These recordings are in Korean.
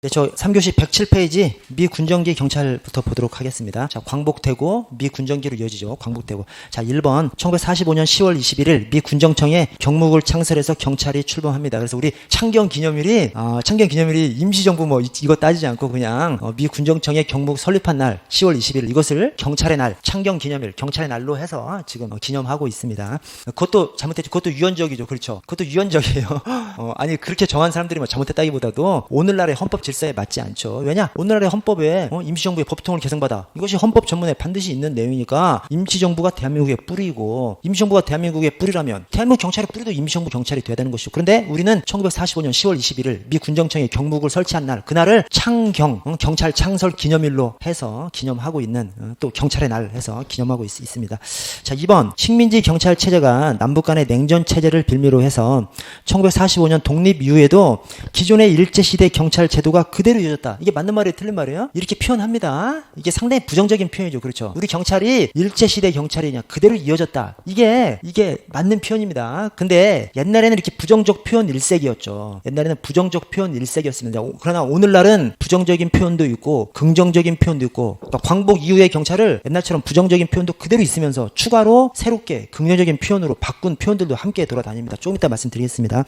네, 저 3교시 107페이지 미 군정기 경찰부터 보도록 하겠습니다. 자, 광복되고 미 군정기로 이어지죠. 광복되고. 자, 1번 1945년 10월 21일 미 군정청에 경무국을 창설해서 경찰이 출범합니다. 그래서 우리 창경 기념일이 임시정부 뭐 이거 따지지 않고 그냥 미 군정청의 경무국 설립한 날 10월 21일 이것을 경찰의 날, 창경 기념일, 경찰의 날로 해서 지금 기념하고 있습니다. 그것도 잘못했죠. 그것도 유연적이죠. 그렇죠. 그것도 유연적이에요. 아니 그렇게 정한 사람들이 뭐 잘못했다기보다도 오늘날의 헌법 질서에 맞지 않죠. 왜냐? 오늘날의 헌법에 임시정부의 법통을 개정받아. 이것이 헌법 전문에 반드시 있는 내용이니까 임시정부가 대한민국의 뿌리고 임시정부가 대한민국의 뿌리라면 대한민국 경찰의 뿌리도 임시정부 경찰이 돼야 되는 것이죠. 그런데 우리는 1945년 10월 21일 미 군정청에 경무국을 설치한 날 그날을 창경 경찰 창설 기념일로 해서 기념하고 있는 또 경찰의 날 해서 기념하고 있습니다. 자, 2번 식민지 경찰 체제가 남북 간의 냉전 체제를 빌미로 해서 1945년 독립 이후에도 기존의 일제시대 경찰 제도가 그대로 이어졌다. 이게 맞는 말이에요? 틀린 말이에요? 이렇게 표현합니다. 이게 상당히 부정적인 표현이죠. 그렇죠? 우리 경찰이 일제시대 경찰이냐 그대로 이어졌다. 이게 맞는 표현입니다. 근데 옛날에는 이렇게 부정적 표현 일색이었죠. 옛날에는 부정적 표현 일색이었습니다. 그러나 오늘날은 부정적인 표현도 있고 긍정적인 표현도 있고 또 광복 이후의 경찰을 옛날처럼 부정적인 표현도 그대로 있으면서 추가로 새롭게 긍정적인 표현으로 바꾼 표현들도 함께 돌아다닙니다. 조금 이따 말씀드리겠습니다.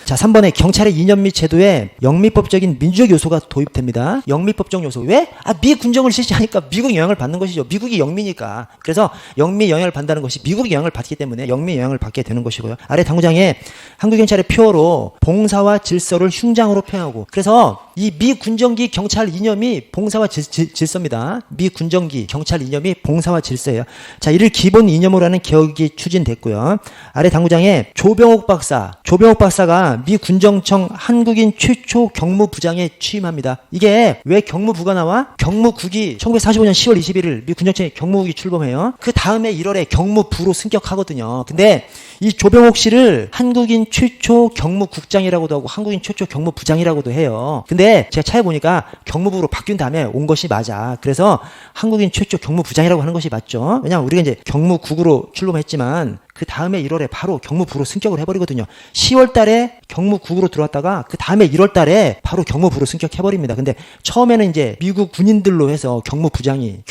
자, 3번에 경찰의 이념 및 제도에 영미법적인 민주적 요소가 도입됩니다. 영미법적 요소. 왜? 미 군정을 실시하니까 미국 영향을 받는 것이죠. 미국이 영미니까. 그래서 영미 영향을 받는다는 것이 미국의 영향을 받기 때문에 영미 영향을 받게 되는 것이고요. 아래 당구장에 한국경찰의 표어로 봉사와 질서를 흉장으로 표현하고 그래서 이 미 군정기 경찰 이념이 봉사와 질서입니다. 미 군정기 경찰 이념이 봉사와 질서예요. 자, 이를 기본 이념으로 하는 개혁이 추진됐고요. 아래 당구장에 조병옥 박사가 미 군정청 한국인 최초 경무부장에 취임합니다. 이게 왜 경무부가 나와? 경무국이 1945년 10월 21일 미 군정청에 경무국이 출범해요. 그 다음에 1월에 경무부로 승격하거든요. 근데 이 조병옥 씨를 한국인 최초 경무국장이라고도 하고 한국인 최초 경무부장이라고도 해요. 근데 제가 차에 보니까 경무부로 바뀐 다음에 온 것이 맞아. 그래서 한국인 최초 경무부장이라고 하는 것이 맞죠. 왜냐하면 우리가 이제 경무국으로 출범했지만 그 다음에 1월에 바로 경무부로 승격을 해버리거든요. 10월 달에 경무국으로 들어왔다가 그 다음에 1월 달에 바로 경무부로 승격해버립니다. 근데 처음에는 이제 미국 군인들로 해서 경무국장이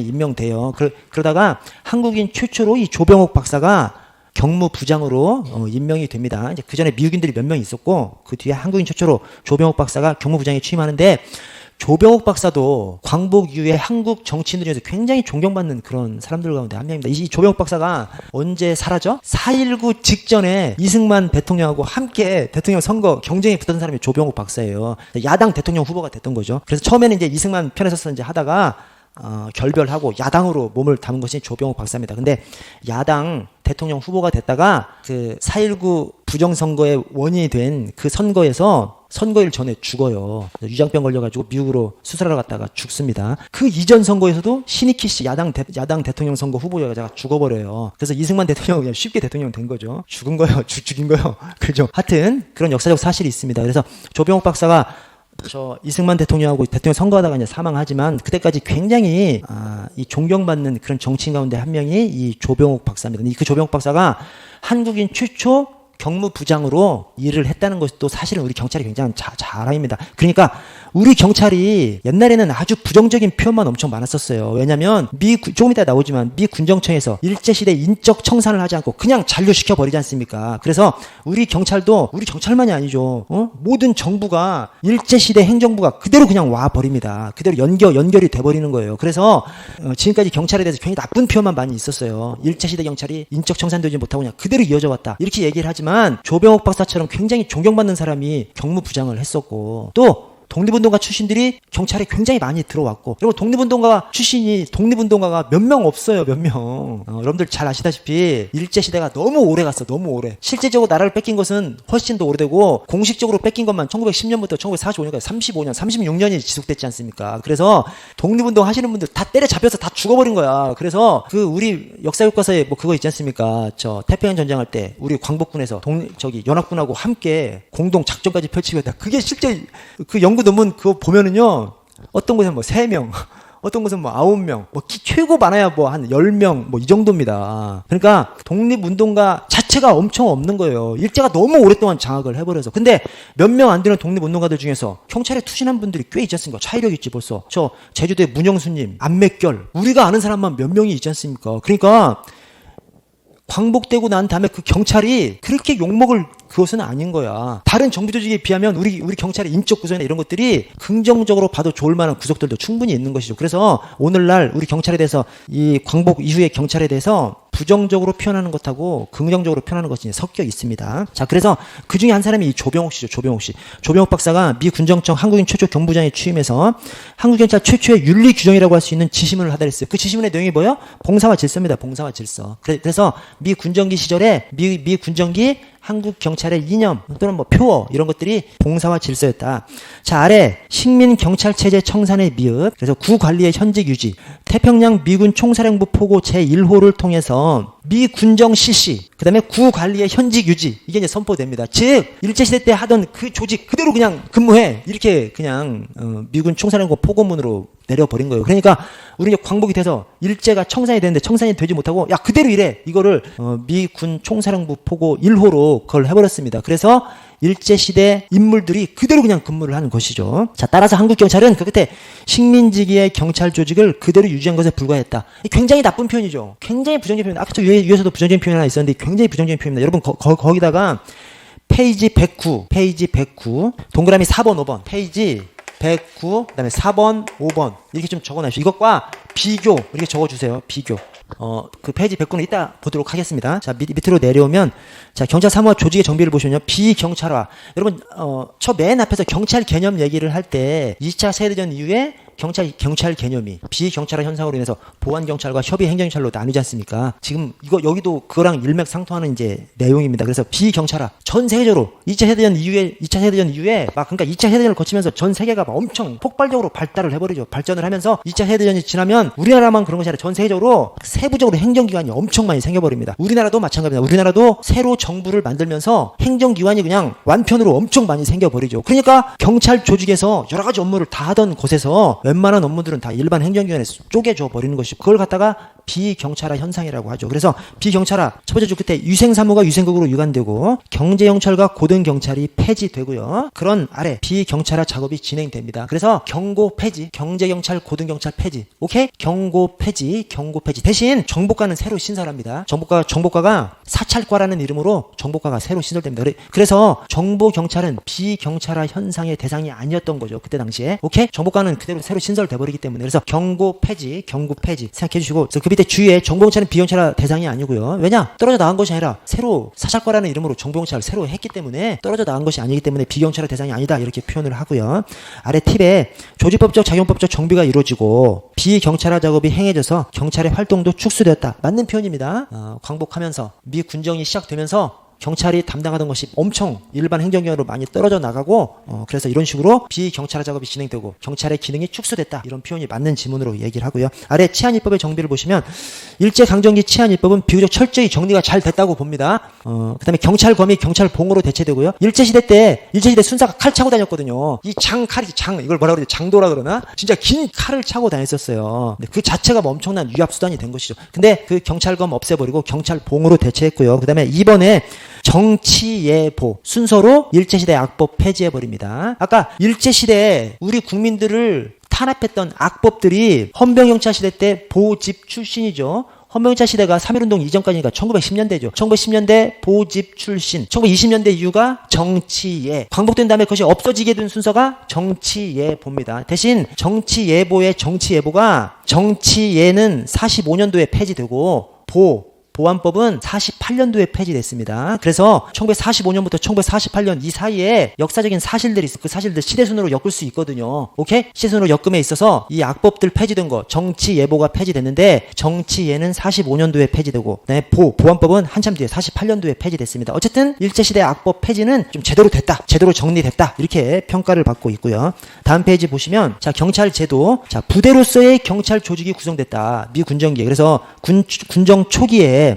임명돼요. 그러다가 한국인 최초로 이 조병옥 박사가 경무부장으로 임명이 됩니다. 이제 그 전에 미국인들이 몇 명 있었고 그 뒤에 한국인 최초로 조병옥 박사가 경무부장에 취임하는데 조병옥 박사도 광복 이후에 한국 정치인들 중에서 굉장히 존경받는 그런 사람들 가운데 한 명입니다. 이 조병옥 박사가 언제 사라져? 4.19 직전에 이승만 대통령하고 함께 대통령 선거 경쟁에 붙었던 사람이 조병옥 박사예요. 야당 대통령 후보가 됐던 거죠. 그래서 처음에는 이제 이승만 편에 서서 이제 하다가 결별하고 야당으로 몸을 담은 것이 조병옥 박사입니다. 근데 야당 대통령 후보가 됐다가 그 4.19 부정선거의 원인이 된 그 선거일 전에 죽어요. 유장병 걸려가지고 미국으로 수술하러 갔다가 죽습니다. 그 이전 선거에서도 신익희 씨 야당 대통령 선거 후보자가 죽어버려요. 그래서 이승만 대통령은 그냥 쉽게 대통령 된 거죠. 죽인 거예요. 그죠? 하여튼 그런 역사적 사실이 있습니다. 그래서 조병옥 박사가 이승만 대통령하고 대통령 선거하다가 이제 사망하지만 그때까지 굉장히 이 존경받는 그런 정치인 가운데 한 명이 이 조병옥 박사입니다. 그 조병옥 박사가 한국인 최초 경무부장으로 일을 했다는 것도 사실은 우리 경찰이 굉장히 잘 아닙니다. 그러니까 우리 경찰이 옛날에는 아주 부정적인 표현만 엄청 많았었어요. 왜냐하면 조금 이따 나오지만 미 군정청에서 일제시대 인적 청산을 하지 않고 그냥 잔류시켜 버리지 않습니까? 그래서 우리 경찰만이 아니죠. 모든 정부가 일제시대 행정부가 그대로 그냥 와 버립니다. 그대로 연결이 돼 버리는 거예요. 그래서 지금까지 경찰에 대해서 굉장히 나쁜 표현만 많이 있었어요. 일제시대 경찰이 인적 청산되지 못하고 그냥 그대로 이어져 왔다. 이렇게 얘기를 하지만 조병옥 박사처럼 굉장히 존경받는 사람이 경무부장을 했었고 또 독립운동가 출신들이 경찰에 굉장히 많이 들어왔고 그리고 독립운동가가 몇 명 없어요. 몇 명. 여러분들 잘 아시다시피 일제시대가 너무 오래 갔어. 너무 오래. 실제적으로 나라를 뺏긴 것은 훨씬 더 오래되고 공식적으로 뺏긴 것만 1910년부터 1945년까지 35년, 36년이 지속됐지 않습니까? 그래서 독립운동 하시는 분들 다 때려잡혀서 다 죽어버린 거야. 그래서 그 우리 역사교과서에 뭐 그거 있지 않습니까? 태평양 전쟁할 때 우리 광복군에서 연합군하고 함께 공동 작전까지 펼치고 했다. 그게 실제 그 연구 논문 그거 보면은요. 어떤 곳에는 3명, 어떤 것은 뭐 9명, 뭐 최고 많아야 뭐 한 10명, 뭐 이 정도입니다. 그러니까 독립운동가 자체가 엄청 없는 거예요. 일제가 너무 오랫동안 장악을 해버려서. 근데 몇 명 안 되는 독립운동가들 중에서 경찰에 투신한 분들이 꽤 있지 않습니까? 차이력 있지 벌써. 저 제주도의 문영수님, 안맥결, 우리가 아는 사람만 몇 명이 있지 않습니까? 그러니까 광복되고 난 다음에 그 경찰이 그렇게 욕먹을 그것은 아닌 거야. 다른 정부 조직에 비하면 우리 경찰의 인적 구조나 이런 것들이 긍정적으로 봐도 좋을 만한 구석들도 충분히 있는 것이죠. 그래서 오늘날 우리 경찰에 대해서 이 광복 이후의 경찰에 대해서 부정적으로 표현하는 것하고 긍정적으로 표현하는 것이 섞여 있습니다. 자, 그래서 그 중에 한 사람이 이 조병옥 씨죠. 조병옥 씨. 조병옥 박사가 미 군정청 한국인 최초 경부장에 취임해서 한국경찰 최초의 윤리 규정이라고 할 수 있는 지시문을 하달했어요. 그 지시문의 내용이 뭐예요? 봉사와 질서입니다. 봉사와 질서. 그래서 미 군정기 시절에 미 군정기 한국 경찰의 이념 또는 뭐 표어 이런 것들이 봉사와 질서였다. 자, 아래 식민 경찰 체제 청산의 미흡, 그래서 구 관리의 현직 유지, 태평양 미군 총사령부 포고 제1호를 통해서 미 군정 실시, 그다음에 구 관리의 현직 유지, 이게 이제 선포됩니다. 즉 일제 시대 때 하던 그 조직 그대로 그냥 근무해, 이렇게 그냥 미군 총사령부 포고문으로 내려버린 거예요. 그러니까 우리 이제 광복이 돼서 일제가 청산이 되는데 청산이 되지 못하고 야 그대로 이래, 이거를 미군 총사령부 포고 1호로 그걸 해버렸습니다. 그래서 일제시대 인물들이 그대로 그냥 근무를 하는 것이죠. 자, 따라서 한국경찰은 그 끝에 식민지기의 경찰 조직을 그대로 유지한 것에 불과했다. 굉장히 나쁜 표현이죠. 굉장히 부정적인 표현. 아까 저 위에서도 부정적인 표현 하나 있었는데 굉장히 부정적인 표현입니다. 여러분 거기다가 페이지 109 동그라미 4번 5번 페이지 109 그다음에 4번 5번 이렇게 좀 적어놔주세요. 이것과 비교 이렇게 적어주세요. 비교. 그 페이지 109는 이따 보도록 하겠습니다. 자, 밑으로 내려오면, 자, 경찰 사무와 조직의 정비를 보시면요. 비경찰화. 여러분, 저 맨 앞에서 경찰 개념 얘기를 할 때 2차 세대전 이후에 경찰 개념이 비경찰화 현상으로 인해서 보안경찰과 협의행정경찰로 나뉘지 않습니까? 지금 여기도 그거랑 일맥상통하는 이제 내용입니다. 그래서 비경찰화 전 세계적으로 2차 세대전 이후에 막 그러니까 2차 세대전을 거치면서 전 세계가 막 엄청 폭발적으로 발달을 해버리죠. 발전을 하면서 2차 세대전이 지나면 우리나라만 그런 것이 아니라 전 세계적으로 세부적으로 행정기관이 엄청 많이 생겨버립니다. 우리나라도 마찬가지입니다. 우리나라도 새로 정부를 만들면서 행정기관이 그냥 완편으로 엄청 많이 생겨버리죠. 그러니까 경찰 조직에서 여러 가지 업무를 다 하던 곳에서 웬만한 업무들은 다 일반 행정기관에 쪼개져 버리는 것이고, 그걸 갖다가 비경찰화 현상이라고 하죠. 그래서 비경찰화 첫 번째 줄 끝에 위생사무가 위생국으로 유관되고 경제경찰과 고등경찰이 폐지되고요. 그런 아래 비경찰화 작업이 진행됩니다. 그래서 경고 폐지, 경제경찰, 고등경찰 폐지. 오케이? 경고 폐지 대신 정보과는 새로 신설합니다. 정보과가 사찰과라는 이름으로 정보과가 새로 신설됩니다. 그래서 정보경찰은 비경찰화 현상의 대상이 아니었던 거죠. 그때 당시에. 오케이? 정보과는 그대로 새로 신설돼 버리기 때문에. 그래서 경고 폐지 생각해 주시고, 그래서 그 밑에 주위에 정보경찰은 비경찰화 대상이 아니고요. 왜냐? 떨어져 나간 것이 아니라 새로 사찰과라는 이름으로 정보경찰을 새로 했기 때문에 떨어져 나간 것이 아니기 때문에 비경찰화 대상이 아니다, 이렇게 표현을 하고요. 아래 팁에 조직법적 작용법적 정비가 이루어지고 비경찰화 작업이 행해져서 경찰의 활동도 축소되었다. 맞는 표현입니다. 광복하면서 미 군정이 시작되면서 경찰이 담당하던 것이 엄청 일반 행정기관으로 많이 떨어져 나가고, 그래서 이런 식으로 비경찰화 작업이 진행되고 경찰의 기능이 축소됐다, 이런 표현이 맞는 지문으로 얘기를 하고요. 아래 치안입법의 정비를 보시면 일제강점기 치안입법은 비교적 철저히 정리가 잘 됐다고 봅니다. 그 다음에 경찰검이 경찰봉으로 대체되고요. 일제시대 순사가 칼 차고 다녔거든요. 이 칼이 이걸 뭐라 그러지? 장도라 그러나? 진짜 긴 칼을 차고 다녔었어요. 근데 그 자체가 뭐 엄청난 위압수단이 된 것이죠. 근데 그 경찰검 없애버리고 경찰봉으로 대체했고요. 그 다음에 2번에 정치예보 순서로 일제시대 악법 폐지해버립니다. 아까 일제시대에 우리 국민들을 탄압했던 악법들이 헌병경찰 시대 때 보집 출신이죠. 헌병경찰 시대가 3.1운동 이전까지니까 1910년대죠. 1910년대 보집 출신, 1920년대 이후가 정치예. 광복된 다음에 그것이 없어지게 된 순서가 정치예보입니다. 대신 정치예보의 정치예보가 정치예는 45년도에 폐지되고 보안법은 48년도에 폐지됐습니다. 그래서 1945년부터 1948년 이 사이에 역사적인 사실들이 있어. 그 사실들 시대순으로 엮을 수 있거든요. 오케이? 시대순으로 엮음에 있어서 이 악법들 폐지된 거, 정치예보가 폐지됐는데 정치예는 45년도에 폐지되고, 그다음에 보안법은 한참 뒤에 48년도에 폐지됐습니다. 어쨌든 일제시대 악법 폐지는 좀 제대로 됐다, 제대로 정리됐다, 이렇게 평가를 받고 있고요. 다음 페이지 보시면, 자, 경찰 제도, 자, 부대로서의 경찰 조직이 구성됐다. 미 군정기에. 그래서 군정 초기에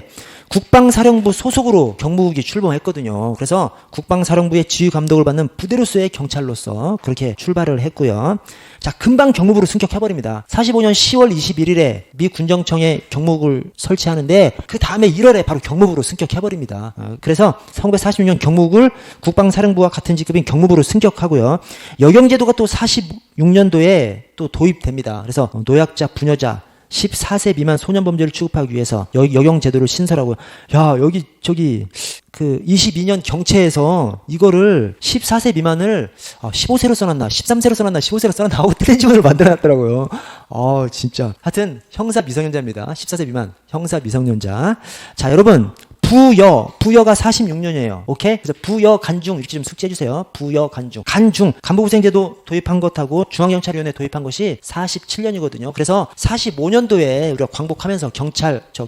국방사령부 소속으로 경무국이 출범했거든요. 그래서 국방사령부의 지휘 감독을 받는 부대로서의 경찰로서 그렇게 출발을 했고요. 자, 금방 경무부로 승격해버립니다. 45년 10월 21일에 미 군정청에 경무국을 설치하는데 그 다음에 1월에 바로 경무부로 승격해버립니다. 그래서 1946년 경무국을 국방사령부와 같은 직급인 경무부로 승격하고요. 여경제도가 또 46년도에 또 도입됩니다. 그래서 노약자, 부녀자 14세 미만 소년범죄를 취급하기 위해서 여경제도를 신설하고요. 야, 여기 저기 그 22년 경채에서 이거를 14세 미만을 15세로 써놨나 13세로 써놨나 15세로 써놨나 하고 틀린 지문을 만들어놨더라고요. 진짜 하여튼 형사 미성년자입니다. 14세 미만 형사 미성년자. 자, 여러분 부여가 46년이에요. 오케이? 그래서 부여 간중 이렇게 좀 숙지해 주세요. 부여 간중. 간부후생제도 도입한 것하고 중앙경찰위원회 도입한 것이 47년이거든요. 그래서 45년도에 우리가 광복하면서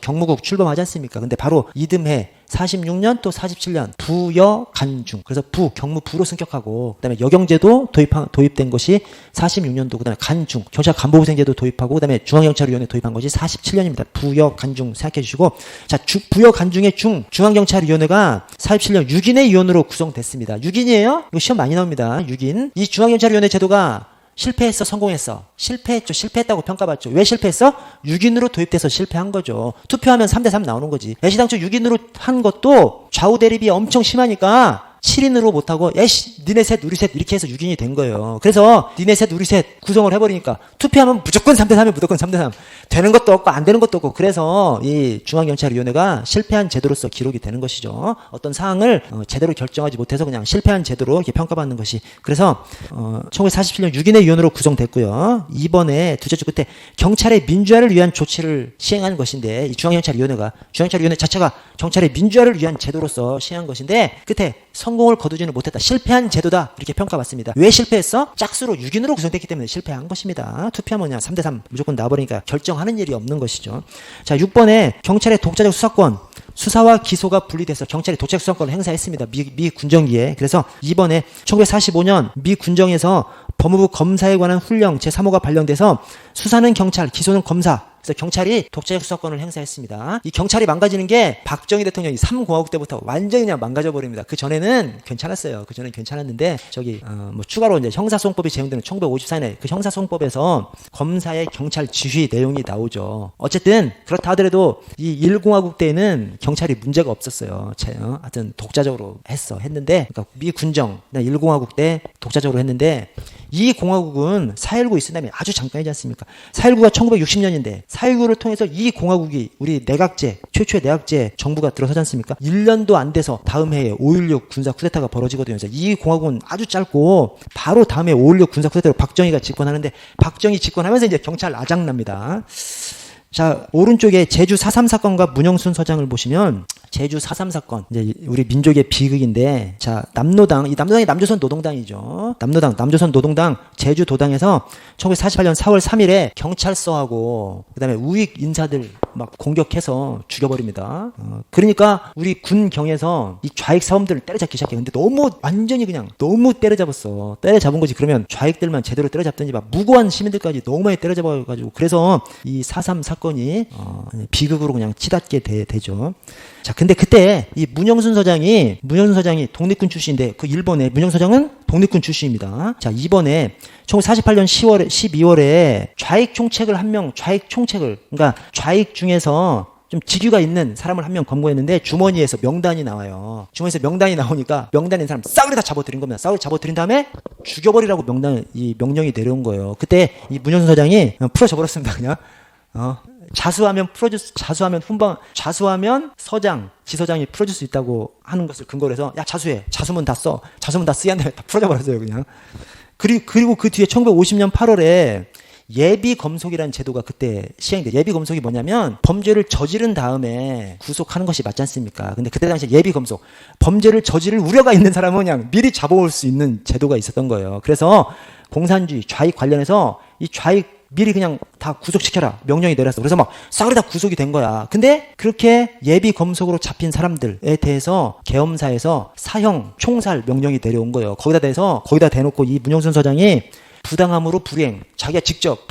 경무국 출범하지 않습니까? 근데 바로 이듬해 46년 또 47년 부여 간중. 그래서 경무부로 승격하고 그다음에 여경제도 도입된 것이 46년도. 그다음에 간중 경찰 간부후생제도 도입하고 그다음에 중앙경찰위원회 도입한 것이 47년입니다. 부여 간중 생각해 주시고 자, 부여 간중의 중앙경찰위원회가 47년 6인의 위원으로 구성됐습니다. 6인이에요? 이거 시험 많이 나옵니다. 6인. 이 중앙경찰위원회 제도가 실패했어, 성공했어? 실패했죠. 실패했다고 평가받죠. 왜 실패했어? 6인으로 도입돼서 실패한 거죠. 투표하면 3대3 나오는 거지. 애시당초 6인으로 한 것도 좌우 대립이 엄청 심하니까 7인으로 못하고 니네 셋 우리 셋 이렇게 해서 6인이 된 거예요. 그래서 니네 셋 우리 셋 구성을 해버리니까 투표하면 무조건 3대3에 무조건 3대3 되는 것도 없고 안 되는 것도 없고 그래서 이 중앙경찰위원회가 실패한 제도로서 기록이 되는 것이죠. 어떤 사항을 제대로 결정하지 못해서 그냥 실패한 제도로 이렇게 평가받는 것이. 그래서 1947년 6인의 위원으로 구성됐고요. 이번에 두째 주 끝에 경찰의 민주화를 위한 조치를 시행한 것인데 이 중앙경찰위원회 자체가 경찰의 민주화를 위한 제도로서 시행한 것인데 끝에 성공을 거두지는 못했다. 실패한 제도다. 이렇게 평가받습니다. 왜 실패했어? 짝수로 6인으로 구성됐기 때문에 실패한 것입니다. 투표하면 그냥 3대3 무조건 나와버리니까 결정하는 일이 없는 것이죠. 자, 6번에 경찰의 독자적 수사권. 수사와 기소가 분리돼서 경찰이 독자적 수사권을 행사했습니다. 미 군정기에. 그래서 이번에 1945년 미 군정에서 법무부 검사에 관한 훈령 제3호가 발령돼서 수사는 경찰, 기소는 검사. 그래서 경찰이 독자적 수사권을 행사했습니다. 이 경찰이 망가지는 게 박정희 대통령이 3공화국 때부터 완전히 그냥 망가져 버립니다. 그 전에는 괜찮았어요. 그 전에는 괜찮았는데 추가로 이제 형사소송법이 제정되는 1954년에 그 형사소송법에서 검사의 경찰 지휘 내용이 나오죠. 어쨌든 그렇다 하더라도 이 1공화국 때에는 경찰이 문제가 없었어요. 하여튼 독자적으로 했는데 그러니까 미 군정 1공화국 때 독자적으로 했는데 이 공화국은 4.19 있은 다음에 아주 잠깐이지 않습니까? 4.19가 1960년인데 4.19를 통해서 이 공화국이 우리 최초의 내각제 정부가 들어서지 않습니까? 1년도 안 돼서 다음 해에 5.16 군사 쿠데타가 벌어지거든요. 그래서 이 공화국은 아주 짧고 바로 다음 해 5.16 군사 쿠데타로 박정희가 집권하는데 박정희 집권하면서 이제 경찰 아작납니다. 자, 오른쪽에 제주 4.3 사건과 문영순 서장을 보시면 제주 4.3 사건, 이제 우리 민족의 비극인데, 자, 남노당이 남조선 노동당이죠. 남조선 노동당 제주도당에서 1948년 4월 3일에 경찰서하고 그다음에 우익 인사들 막 공격해서 죽여버립니다. 그러니까 우리 군경에서 이 좌익 사범들을 때려잡기 시작해. 근데 완전히 그냥 너무 때려잡았어. 때려잡은 거지. 그러면 좌익들만 제대로 때려잡든지 막 무고한 시민들까지 너무 많이 때려잡아가지고 그래서 이 4.3 사건이 비극으로 그냥 치닫게 되죠. 자, 근데 그때 이 문영순 서장이 독립군 출신인데 그 일본의 문영순 서장은 독립군 출신입니다. 자, 이번에 1948년 12월에 좌익 총책을 그러니까 좌익 중에서 좀 직위가 있는 사람을 한 명 검거했는데 주머니에서 명단이 나와요. 주머니에서 명단이 나오니까 명단인 사람 싸그리 다 잡아들인 겁니다. 싸그리 잡아들인 다음에 죽여버리라고 명령이 내려온 거예요. 그때 이 문영순 서장이 풀어져 버렸습니다. 그냥 자수하면 지서장이 풀어줄 수 있다고 하는 것을 근거로 해서 야, 자수문 다 쓰얀 다음에 다 풀어져 버렸어요. 그냥. 그리고 그 뒤에 1950년 8월에 예비검속이라는 제도가 그때 시행돼. 예비검속이 뭐냐면 범죄를 저지른 다음에 구속하는 것이 맞지 않습니까? 근데 그때 당시에 예비검속, 범죄를 저지를 우려가 있는 사람은 그냥 미리 잡아올 수 있는 제도가 있었던 거예요. 그래서 공산주의, 좌익 관련해서 이 좌익 미리 그냥 다 구속시켜라 명령이 내렸어. 그래서 막 싸그리 다 구속이 된 거야. 근데 그렇게 예비 검속으로 잡힌 사람들에 대해서 계엄사에서 사형 총살 명령이 내려온 거예요. 거기다 대놓고 이 문영순 서장이 부당함으로 불이행, 자기가 직접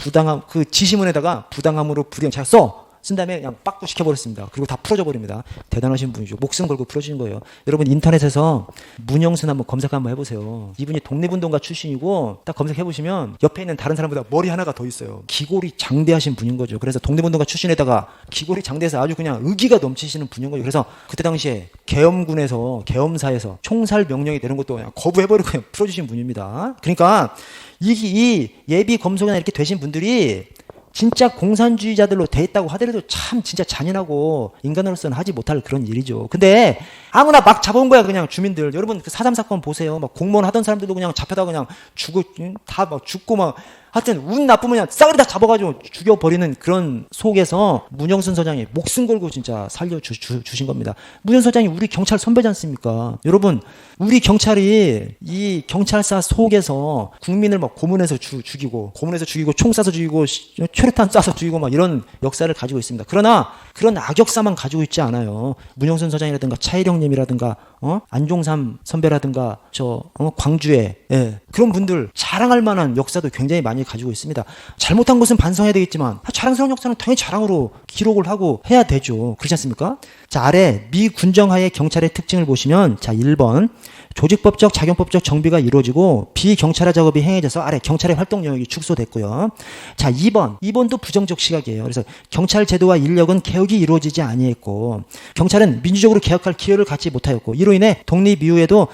그 지시문에다가 부당함으로 불이행 자기가 써. 쓴 다음에 그냥 빡구 시켜버렸습니다. 그리고 다 풀어져 버립니다. 대단하신 분이죠. 목숨 걸고 풀어주신 거예요. 여러분 인터넷에서 문영순 한번 검색 한번 해보세요. 이분이 독립운동가 출신이고 딱 검색해보시면 옆에 있는 다른 사람보다 머리 하나가 더 있어요. 기골이 장대하신 분인 거죠. 그래서 독립운동가 출신에다가 기골이 장대해서 아주 그냥 의기가 넘치시는 분인 거죠. 그래서 그때 당시에 계엄군에서 계엄사에서 총살 명령이 되는 것도 그냥 거부해버리고 그냥 풀어주신 분입니다. 그러니까 이 예비 검소관에 이렇게 되신 분들이 진짜 공산주의자들로 돼 있다고 하더라도 참 진짜 잔인하고 인간으로서는 하지 못할 그런 일이죠. 근데 아무나 막 잡아온 거야 그냥 주민들. 여러분 그 4.3 사건 보세요. 막 공무원 하던 사람들도 그냥 잡혀다가 그냥 다 막 죽고 막 하여튼 운 나쁘면 그냥 싸그리 다 잡아가지고 죽여버리는 그런 속에서 문영순 서장이 목숨 걸고 진짜 살려주신 겁니다. 문영순 서장이 우리 경찰 선배지 않습니까? 여러분 우리 경찰이 이 경찰사 속에서 국민을 막 고문해서 죽이고 총 쏴서 죽이고 최루탄 쏴서 죽이고 막 이런 역사를 가지고 있습니다. 그러나 그런 악역사만 가지고 있지 않아요. 문영순 서장이라든가 차일영님이라든가 안종삼 선배라든가 광주에 그런 분들 자랑할 만한 역사도 굉장히 많이 가지고 있습니다. 잘못한 것은 반성해야 되겠지만 자랑스러운 역사는 당연히 자랑으로 기록을 하고 해야 되죠. 그렇지 않습니까? 자, 아래 미 군정하의 경찰의 특징을 보시면 자 1번 조직법적 작용법적 정비가 이루어지고 비경찰화 작업이 행해져서 아래 경찰의 활동 영역이 축소됐고요. 자 2번도 부정적 시각이에요. 그래서 경찰 제도와 인력은 개혁이 이루어지지 아니했고 경찰은 민주적으로 개혁할 기회를 갖지 못하였고 이로 인해 독립 이후에도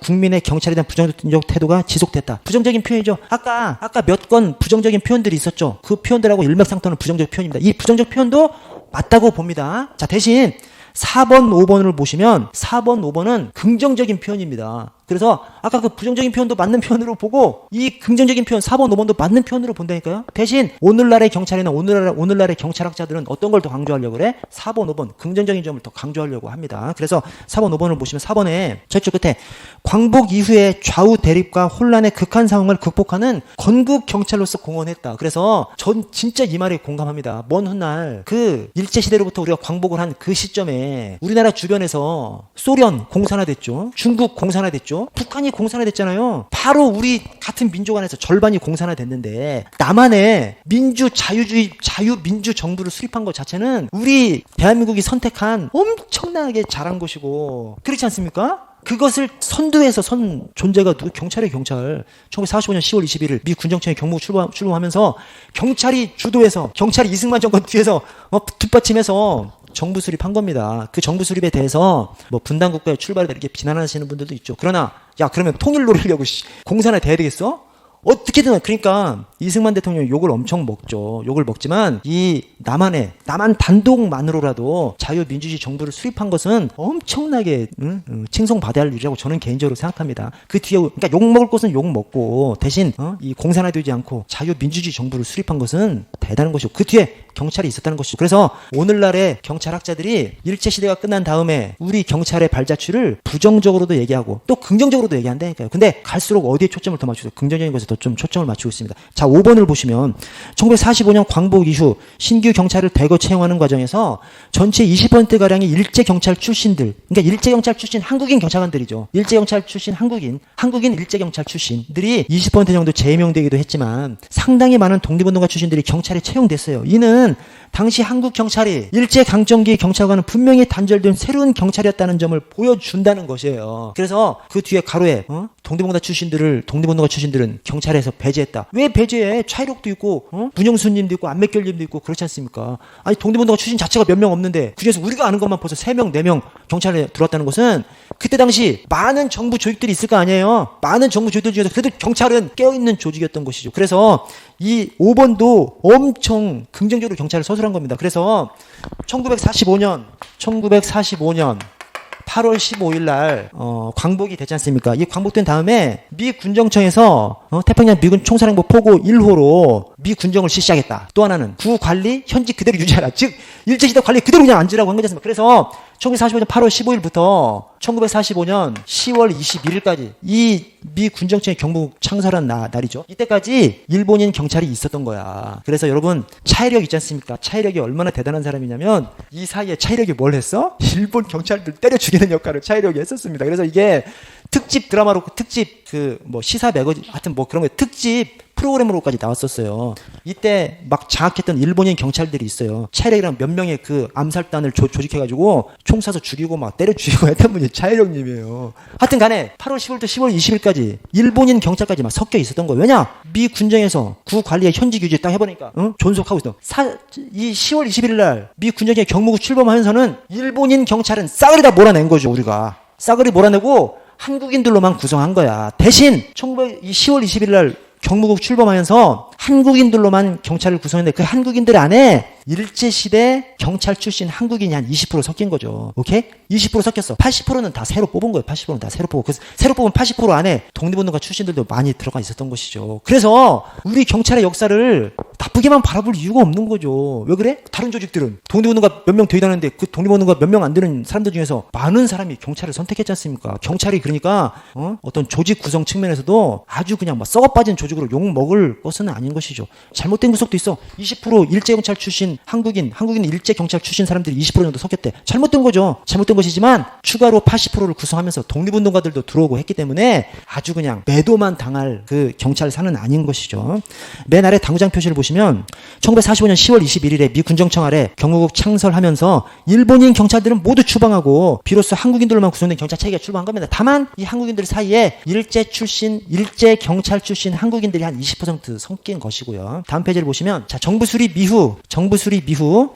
국민의 경찰에 대한 부정적 태도가 지속됐다. 부정적인 표현이죠. 아까 몇 건 부정적인 표현들이 있었죠. 그 표현들하고 일맥상통하는 부정적 표현입니다. 이 부정적 표현도 맞다고 봅니다. 자 대신 4번, 5번을 보시면 4번, 5번은 긍정적인 표현입니다. 그래서 아까 그 부정적인 표현도 맞는 표현으로 보고 이 긍정적인 표현 4번, 5번도 맞는 표현으로 본다니까요. 대신 오늘날의 경찰이나 오늘날의 경찰학자들은 어떤 걸 더 강조하려고 그래? 4번, 5번 긍정적인 점을 더 강조하려고 합니다. 그래서 4번, 5번을 보시면 4번에 저쪽 끝에 광복 이후에 좌우 대립과 혼란의 극한 상황을 극복하는 건국 경찰로서 공헌했다. 그래서 전 진짜 이 말에 공감합니다. 먼 훗날 그 일제시대로부터 우리가 광복을 한 그 시점에 우리나라 주변에서 소련 공산화됐죠. 중국 공산화됐죠. 북한이 공산화됐잖아요. 바로 우리 같은 민족 안에서 절반이 공산화됐는데 남한에 자유민주 정부를 수립한 것 자체는 우리 대한민국이 선택한 엄청나게 잘한 것이고 그렇지 않습니까? 그것을 선두에서 선 존재가 경찰이에요. 경찰. 1945년 10월 21일 미 군정청이 경무 출범하면서 경찰이 주도해서 경찰이 이승만 정권 뒤에서 뒷받침해서 정부 수립한 겁니다. 그 정부 수립에 대해서 분단국가의 출발을 이렇게 비난하시는 분들도 있죠. 그러나 야 그러면 통일 노리려고 공산화 돼야 되겠어? 어떻게든 그러니까 이승만 대통령이 욕을 엄청 먹죠. 욕을 먹지만 이 남한 단독만으로라도 자유민주주의 정부를 수립한 것은 엄청나게 칭송받아야 할 일이라고 저는 개인적으로 생각합니다. 그 뒤에 그러니까 욕 먹을 것은 욕 먹고 대신 이 공산화되지 않고 자유민주주의 정부를 수립한 것은 대단한 것이고 그 뒤에 경찰이 있었다는 것이죠. 그래서 오늘날의 경찰학자들이 일제시대가 끝난 다음에 우리 경찰의 발자취를 부정적으로도 얘기하고 또 긍정적으로도 얘기한다니까요. 근데 갈수록 어디에 초점을 더 맞추죠? 긍정적인 것에 더 좀 초점을 맞추고 있습니다. 자, 5번을 보시면 1945년 광복 이후 신규 경찰을 대거 채용하는 과정에서 전체 20%가량의 일제경찰 출신들, 그러니까 일제경찰 출신 한국인 경찰관들이죠. 일제경찰 출신 한국인 일제경찰 출신들이 20% 정도 재임용되기도 했지만 상당히 많은 독립운동가 출신들이 경찰에 채용됐어요. 이는 당시 한국 경찰이 일제강점기 경찰과는 분명히 단절된 새로운 경찰이었다는 점을 보여준다는 것이에요. 그래서 그 뒤에 가로에 독립운동가 출신들은 경찰에서 배제했다. 왜 배제해? 차이록도 있고 문영수님도 있고 안맥결님도 있고 그렇지 않습니까? 아니 독립운동가 출신 자체가 몇 명 없는데 그중에서 우리가 아는 것만 벌써 3명, 4명 경찰에 들어왔다는 것은 그때 당시 많은 정부 조직들이 있을 거 아니에요. 많은 정부 조직들 중에서 그래도 경찰은 깨어있는 조직이었던 것이죠. 그래서 이 5번도 엄청 긍정적으로 경찰을 서술한 겁니다. 그래서 1945년 8월 15일 날 광복이 되지 않습니까? 이 광복된 다음에 미 군정청에서 태평양 미군 총사령부 포고 1호로 미 군정을 실시하겠다. 또 하나는 구 관리 현직 그대로 유지하라. 즉 일제시대 관리 그대로 그냥 앉으라고 한 거지 않습니까? 그래서 1945년 8월 15일부터 1945년 10월 21일까지 이 미 군정청의 경무 창설한 날이죠. 이때까지 일본인 경찰이 있었던 거야. 그래서 여러분 차이력 있지 않습니까? 차이력이 얼마나 대단한 사람이냐면 이 사이에 차이력이 뭘 했어? 일본 경찰들 때려 죽이는 역할을 차이력이 했었습니다. 그래서 이게 특집 드라마로 특집 시사 매거진 하여튼 그런 거 특집 프로그램으로까지 나왔었어요. 이때 막 장악했던 일본인 경찰들이 있어요. 차이력이랑 몇 명의 그 암살단을 조직해가지고 총 쏴서 죽이고 막 때려 죽이고 했던 분이 차이력님이에요. 하여튼 간에 8월 10일부터 10월 20일까지 일본인 경찰까지 막 섞여 있었던 거예요. 왜냐? 미 군정에서 구 관리의 현직 유지 딱 해보니까 존속하고 있어. 이 10월 21일 날 미 군정의 경무국 출범하면서는 일본인 경찰은 싸그리 다 몰아낸 거죠. 우리가 싸그리 몰아내고 한국인들로만 구성한 거야. 대신 10월 21일 날 경무국 출범하면서 한국인들로만 경찰을 구성했는데 그 한국인들 안에 일제시대 경찰 출신 한국인이 한 20% 섞인 거죠. 오케이? 20% 섞였어. 80%는 다 새로 뽑은 거예요. 80%는 다 새로 뽑고. 그 새로 뽑은 80% 안에 독립운동가 출신들도 많이 들어가 있었던 것이죠. 그래서 우리 경찰의 역사를 나쁘게만 바라볼 이유가 없는 거죠. 왜 그래? 다른 조직들은 독립운동가 몇 명 더 있다는데 그 독립운동가 몇 명 안 되는 사람들 중에서 많은 사람이 경찰을 선택했지 않습니까? 경찰이 그러니까 어떤 조직 구성 측면에서도 아주 그냥 막 썩어빠진 조직으로 욕 먹을 것은 아닌 것이죠. 잘못된 구석도 있어. 20% 일제경찰 출신 한국인 일제경찰 출신 사람들이 20% 정도 섞였대. 잘못된 거죠. 잘못된 것이지만 추가로 80%를 구성하면서 독립운동가들도 들어오고 했기 때문에 아주 그냥 매도만 당할 그 경찰사는 아닌 것이죠. 맨 아래 당구장 표시를 보시면 1945년 10월 21일에 미 군정청 아래 경무국 창설하면서 일본인 경찰들은 모두 추방하고 비로소 한국인들로만 구성된 경찰 체계가 출범한 겁니다. 다만 이 한국인들 사이에 일제 경찰 출신 한국인들이 한 20% 섞인 것이고요. 다음 페이지를 보시면 자, 정부 수립 이후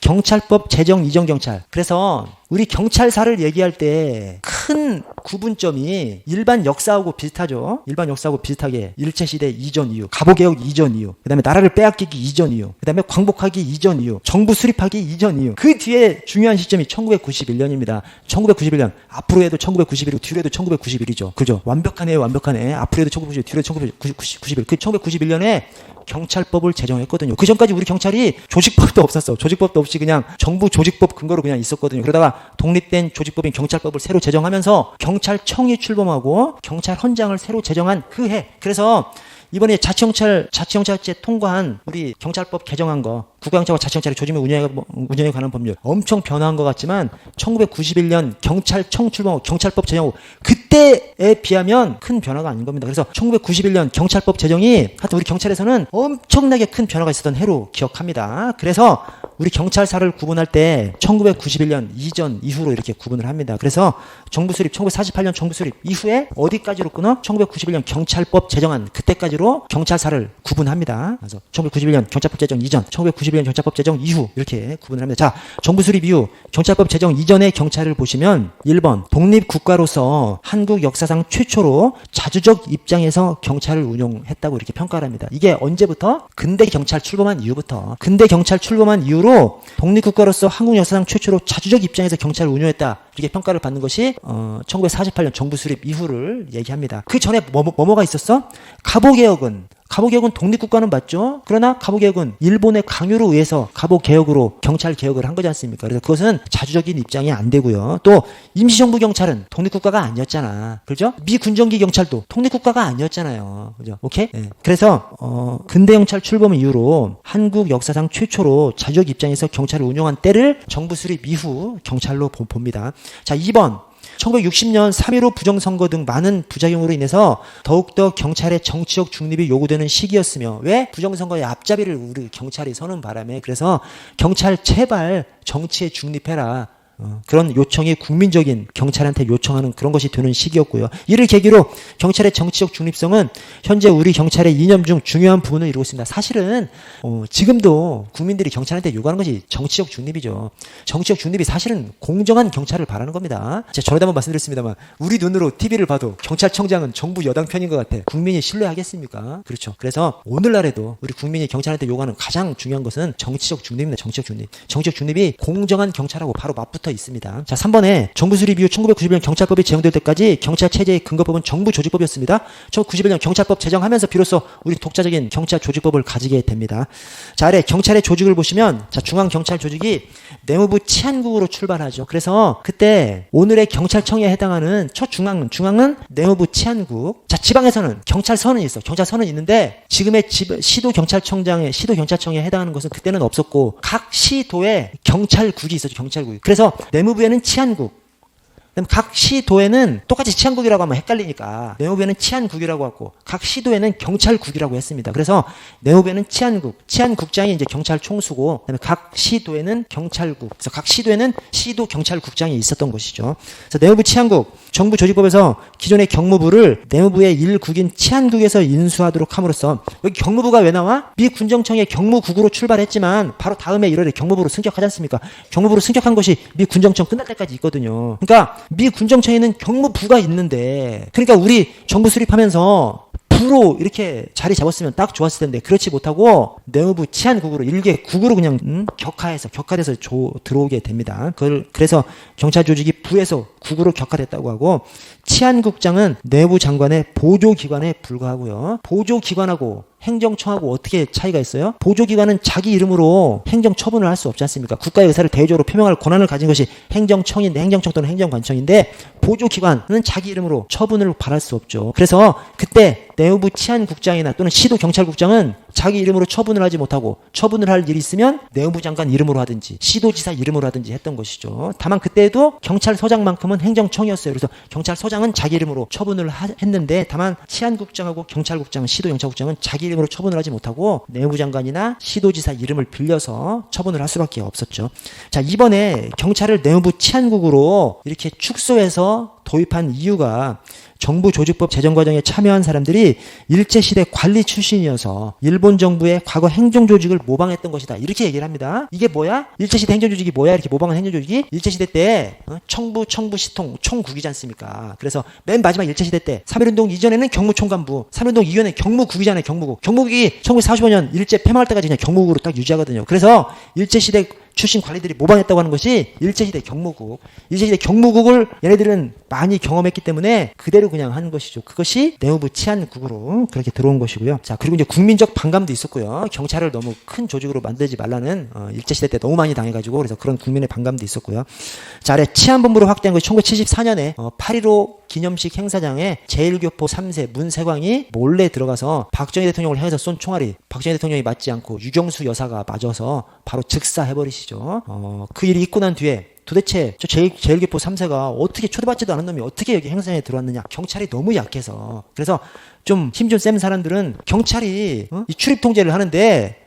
경찰법 제정 이전 경찰. 그래서 우리 경찰사를 얘기할 때 큰 구분점이 일반 역사하고 비슷하죠. 일반 역사하고 비슷하게 일제시대 이전 이후, 갑오개혁 이전 이후, 그 다음에 나라를 빼앗기기 이전 이후, 그 다음에 광복하기 이전 이후, 정부 수립하기 이전 이후. 그 뒤에 중요한 시점이 1991년입니다. 1991년. 앞으로 해도 1991이고 뒤로 해도 1991이죠. 그죠? 완벽하네요. 앞으로 해도 1991, 뒤로 해도 1991. 그 1991년에 경찰법을 제정했거든요. 그 전까지 우리 경찰이 조직법도 없었어. 조직법도 없이 그냥 정부 조직법 근거로 그냥 있었거든요. 그러다가 독립된 조직법인 경찰법을 새로 제정하면서 경찰청이 출범하고 경찰헌장을 새로 제정한 그 해. 그래서 이번에 자치경찰제 통과한 우리 경찰법 개정한 거, 국가경찰과 자치경찰의 조직명 운영에 관한 법률 엄청 변화한 것 같지만 1991년 경찰청 출범하고 경찰법 제정하고 그때에 비하면 큰 변화가 아닌 겁니다. 그래서 1991년 경찰법 제정이 하여튼 우리 경찰에서는 엄청나게 큰 변화가 있었던 해로 기억합니다. 그래서 우리 경찰사를 구분할 때 1991년 이전 이후로 이렇게 구분을 합니다. 그래서 정부 수립 1948년 정부 수립 이후에 어디까지로 끊어? 1991년 경찰법 제정한 그때까지로 경찰사를 구분합니다. 그래서 1991년 경찰법 제정 이전, 1991년 경찰법 제정 이후 이렇게 구분을 합니다. 자, 정부 수립 이후 경찰법 제정 이전의 경찰을 보시면 1번 독립국가로서 한국 역사상 최초로 자주적 입장에서 경찰을 운용했다고 이렇게 평가를 합니다. 이게 언제부터? 근대 경찰 출범한 이후부터. 근대 경찰 출범한 이후로 독립국가로서 한국 역사상 최초로 자주적 입장에서 경찰을 운영했다. 이렇게 평가를 받는 것이 1948년 정부 수립 이후를 얘기합니다. 그 전에 뭐가 있었어? 갑오개혁은 독립국가는 맞죠? 그러나 갑오개혁은 일본의 강요로 의해서 갑오개혁으로 경찰개혁을 한 거지 않습니까? 그래서 그것은 자주적인 입장이 안 되고요. 또 임시정부 경찰은 독립국가가 아니었잖아. 그렇죠? 미 군정기 경찰도 독립국가가 아니었잖아요. 그죠? 오케이? 네. 그래서 근대 경찰 출범 이후로 한국 역사상 최초로 자주적 입장에서 경찰을 운영한 때를 정부 수립 이후 경찰로 봅니다. 자, 2번. 1960년 3.15 부정선거 등 많은 부작용으로 인해서 더욱더 경찰의 정치적 중립이 요구되는 시기였으며 왜? 부정선거의 앞잡이를 우리 경찰이 서는 바람에 그래서 경찰 제발 정치에 중립해라. 그런 요청이 국민적인 경찰한테 요청하는 그런 것이 되는 시기였고요. 이를 계기로 경찰의 정치적 중립성은 현재 우리 경찰의 이념 중 중요한 부분을 이루고 있습니다. 사실은 지금도 국민들이 경찰한테 요구하는 것이 정치적 중립이죠. 정치적 중립이 사실은 공정한 경찰을 바라는 겁니다. 제가 저번에 한번 말씀드렸습니다만 우리 눈으로 TV를 봐도 경찰청장은 정부 여당 편인 것 같아. 국민이 신뢰하겠습니까? 그렇죠. 그래서 오늘날에도 우리 국민이 경찰한테 요구하는 가장 중요한 것은 정치적 중립입니다. 정치적 중립. 정치적 중립이 공정한 경찰하고 바로 맞붙어 있습니다. 자, 3번에 정부 수립 이후 1991년 경찰법이 제정될 때까지 경찰 체제의 근거법은 정부 조직법이었습니다. 1991년 경찰법 제정하면서 비로소 우리 독자적인 경찰 조직법을 가지게 됩니다. 자, 아래 경찰의 조직을 보시면 자, 중앙 경찰 조직이 내무부 치안국으로 출발하죠. 그래서 그때 오늘의 경찰청에 해당하는 첫 중앙은 내무부 치안국. 자, 지방에서는 경찰서는 있어. 경찰서는 있는데 지금의 시도 경찰청에 해당하는 것은 그때는 없었고 각 시도에 경찰국이 있었죠. 경찰국. 그래서 내무부에는 치안국, 그다음 각 시도에는 똑같이 치안국이라고 하면 헷갈리니까 내무부에는 치안국이라고 하고 각 시도에는 경찰국이라고 했습니다. 그래서 내무부에는 치안국장이 이제 경찰 총수고 그다음에 각 시도에는 경찰국. 그래서 각 시도에는 시도 경찰국장이 있었던 것이죠. 그래서 내무부 치안국 정부 조직법에서 기존의 경무부를 내무부의 일국인 치안국에서 인수하도록 함으로써 여기 경무부가 왜 나와? 미 군정청의 경무국으로 출발했지만 바로 다음에 1월에 경무부로 승격하지 않습니까? 경무부로 승격한 것이 미 군정청 끝날 때까지 있거든요. 그러니까 미 군정청에는 경무부가 있는데 그러니까 우리 정부 수립하면서 부로 이렇게 자리 잡았으면 딱 좋았을 텐데 그렇지 못하고 내무부 치안국으로 일개 국으로 그냥 격화돼서 들어오게 됩니다. 그래서 경찰 조직이 부에서 국으로 격화됐다고 하고 치안국장은 내부 장관의 보조기관에 불과하고요. 보조기관하고 행정청하고 어떻게 차이가 있어요? 보조기관은 자기 이름으로 행정처분을 할 수 없지 않습니까? 국가의 의사를 대외적으로 표명할 권한을 가진 것이 행정청인데 행정청 또는 행정관청인데 보조기관은 자기 이름으로 처분을 바랄 수 없죠. 그래서 그때 내무부 치안국장이나 또는 시도경찰국장은 자기 이름으로 처분을 하지 못하고 처분을 할 일이 있으면 내무부 장관 이름으로 하든지 시도지사 이름으로 하든지 했던 것이죠. 다만 그때도 경찰서장만큼은 행정청이었어요. 그래서 경찰서장은 자기 이름으로 처분을 했는데 다만 치안국장하고 경찰국장은 시도경찰국장은 자기 이름으로 처분을 하지 못하고 내무부 장관이나 시도지사 이름을 빌려서 처분을 할 수밖에 없었죠. 자, 이번에 경찰을 내무부 치안국으로 이렇게 축소해서 도입한 이유가 정부 조직법 제정 과정에 참여한 사람들이 일제시대 관리 출신이어서 일본 정부의 과거 행정조직을 모방했던 것이다. 이렇게 얘기를 합니다. 이게 뭐야? 일제시대 행정조직이 뭐야? 이렇게 모방한 행정조직이 일제시대 때 청부, 시통, 총국이지 않습니까? 그래서 맨 마지막 일제시대 때 3.1운동 이전에는 경무총관부, 3.1운동 이후에는 경무국이잖아요. 경무국. 경무국이 1945년 일제 폐망할 때까지 그냥 경무국으로 딱 유지하거든요. 그래서 일제시대 출신 관리들이 모방했다고 하는 것이 일제시대 경무국. 일제시대 경무국을 얘네들은 많이 경험했기 때문에 그대로 그냥 하는 것이죠. 그것이 내무부 치안국으로 그렇게 들어온 것이고요. 자, 그리고 이제 국민적 반감도 있었고요. 경찰을 너무 큰 조직으로 만들지 말라는 일제시대 때 너무 많이 당해가지고 그래서 그런 국민의 반감도 있었고요. 자, 아래 치안본부로 확대한 것이 1974년에 8.15 기념식 행사장에 제1교포 3세 문세광이 몰래 들어가서 박정희 대통령을 향해서 쏜 총알이 박정희 대통령이 맞지 않고 유경수 여사가 맞아서 바로 즉사해버리시죠. 그 일이 있고 난 뒤에 도대체 저 제1교포 3세가 어떻게 초대받지도 않은 놈이 어떻게 여기 행사장에 들어왔느냐. 경찰이 너무 약해서. 그래서 좀 힘 좀 센 사람들은 경찰이 이 출입 통제를 하는데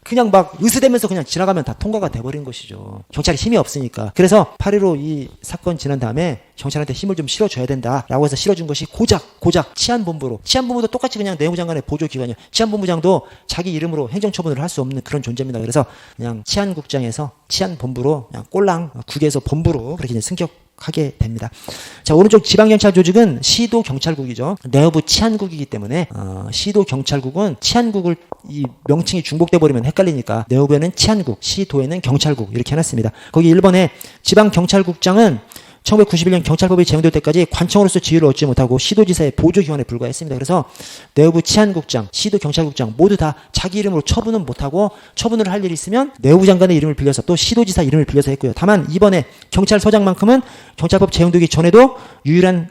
그냥 막 으스대면서 그냥 지나가면 다 통과가 돼버린 것이죠. 경찰이 힘이 없으니까. 그래서 8.15 이 사건 지난 다음에 경찰한테 힘을 좀 실어줘야 된다라고 해서 실어준 것이 고작 치안본부로. 치안본부도 똑같이 그냥 내무장관의 보조기관이에요. 치안본부장도 자기 이름으로 행정처분을 할 수 없는 그런 존재입니다. 그래서 그냥 치안국장에서 치안본부로 그냥 꼴랑 국에서 본부로 그렇게 승격하게 됩니다. 자, 오른쪽 지방경찰 조직은 시도경찰국이죠. 내무부 치안국이기 때문에 시도경찰국은 치안국을 이 명칭이 중복돼 버리면 헷갈리니까 내무부에는 치안국, 시도에는 경찰국 이렇게 해놨습니다. 거기 1번에 지방경찰국장은 1991년 경찰법이 제정될 때까지 관청으로서 지위를 얻지 못하고 시도지사의 보조기관에 불과했습니다. 그래서 내무부 치안국장, 시도경찰국장 모두 다 자기 이름으로 처분은 못하고 처분을 할 일이 있으면 내무부 장관의 이름을 빌려서 또 시도지사 이름을 빌려서 했고요. 다만 이번에 경찰서장만큼은 경찰법 제정되기 전에도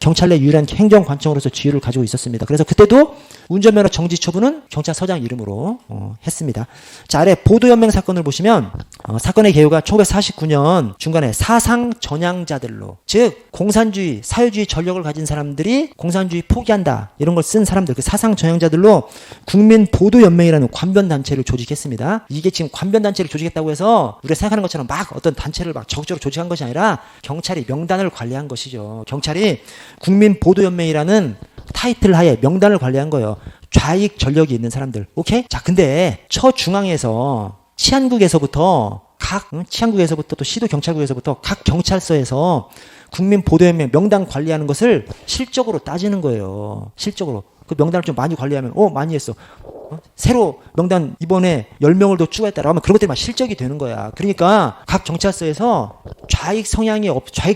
경찰 내 유일한 행정관청으로서 지위를 가지고 있었습니다. 그래서 그때도 운전면허 정지 처분은 경찰서장 이름으로 했습니다. 자, 아래 보도연맹 사건을 보시면 사건의 개요가 1949년 중간에 사상 전향자들로, 즉 공산주의, 사회주의 전력을 가진 사람들이 공산주의 포기한다 이런 걸 쓴 사람들, 그 사상 전향자들로 국민보도연맹이라는 관변단체를 조직했습니다. 이게 지금 관변단체를 조직했다고 해서 우리가 생각하는 것처럼 막 어떤 단체를 막 적극적으로 조직한 것이 아니라 경찰이 명단을 관리한 것이죠. 경찰이 국민보도연맹이라는 타이틀 하에 명단을 관리한 거예요. 좌익 전력이 있는 사람들. 오케이? 자, 근데 처중앙에서 치안국에서부터 또 시도경찰국에서부터 각 경찰서에서 국민보도연맹 명단 관리하는 것을 실적으로 따지는 거예요. 실적으로. 그 명단을 좀 많이 관리하면 많이 했어. 새로 명단 이번에 10명을 더 추가했다라고 하면 그런 것들이 막 실적이 되는 거야. 그러니까 각 경찰서에서 좌익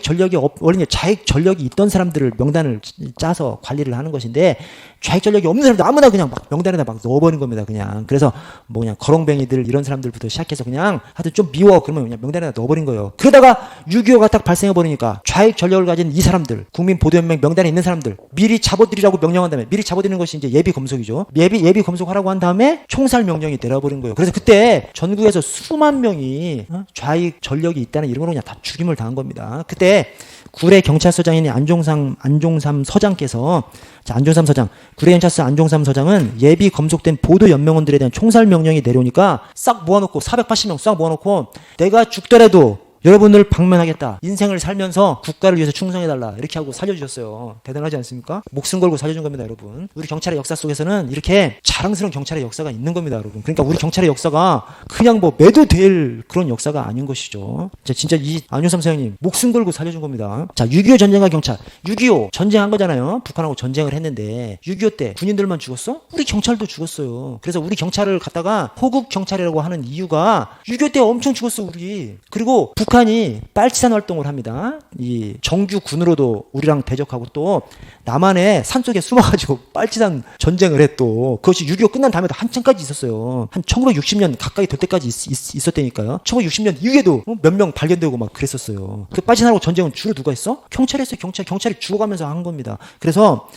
전력이 있던 사람들을 명단을 짜서 관리를 하는 것인데 좌익 전력이 없는 사람들 아무나 그냥 막 명단에다 막 넣어버린 겁니다. 그냥. 그래서 뭐 그냥 거렁뱅이들 이런 사람들부터 시작해서 그냥 하여튼 좀 미워. 그러면 그냥 명단에다 넣어버린 거예요. 그러다가 6.25가 딱 발생해버리니까 좌익 전력을 가진 이 사람들, 국민보도연맹 명단에 있는 사람들 미리 잡아들이라고 명령한 다음에 미리 잡아들이는 것이 이제 예비 검속이죠. 예비 검속하라고 하라고 한 다음에 총살 명령이 내려버린 거예요. 그래서 그때 전국에서 수만 명이 좌익 전력이 있다는 이름으로 그냥 다 죽임을 당한 겁니다. 그때 구례 경찰서장인 안종삼 서장께서, 자, 안종삼 서장, 구례 경찰서 안종삼 서장은 예비 검속된 보도 연명원들에 대한 총살 명령이 내려오니까 싹 모아놓고 480명 싹 모아놓고 내가 죽더라도 여러분을 방면하겠다. 인생을 살면서 국가를 위해서 충성해달라. 이렇게 하고 살려주셨어요. 대단하지 않습니까? 목숨 걸고 살려준 겁니다, 여러분. 우리 경찰의 역사 속에서는 이렇게 자랑스러운 경찰의 역사가 있는 겁니다, 여러분. 그러니까 우리 경찰의 역사가 그냥 뭐 매도될 그런 역사가 아닌 것이죠. 자, 진짜 이 안효삼 선생님 목숨 걸고 살려준 겁니다. 자, 6.25 전쟁과 경찰. 6.25 전쟁한 거잖아요. 북한하고 전쟁을 했는데 6.25 때 군인들만 죽었어? 우리 경찰도 죽었어요. 그래서 우리 경찰을 갖다가 호국 경찰이라고 하는 이유가 6.25 때 엄청 죽었어, 우리. 그리고 북한이 빨치산 활동을 합니다. 이 정규군으로도 우리랑 대적하고 또 남한의 산속에 숨어가지고 빨치산 전쟁을 해 또. 그것이 6.25 끝난 다음에도 한참까지 있었어요. 한 1960년 가까이 될 때까지 있었다니까요. 1960년 이후에도 몇 명 발견되고 막 그랬었어요. 그 빨치산하고 전쟁은 주로 누가 했어? 경찰이 했어요. 경찰이 죽어가면서 한 겁니다. 그래서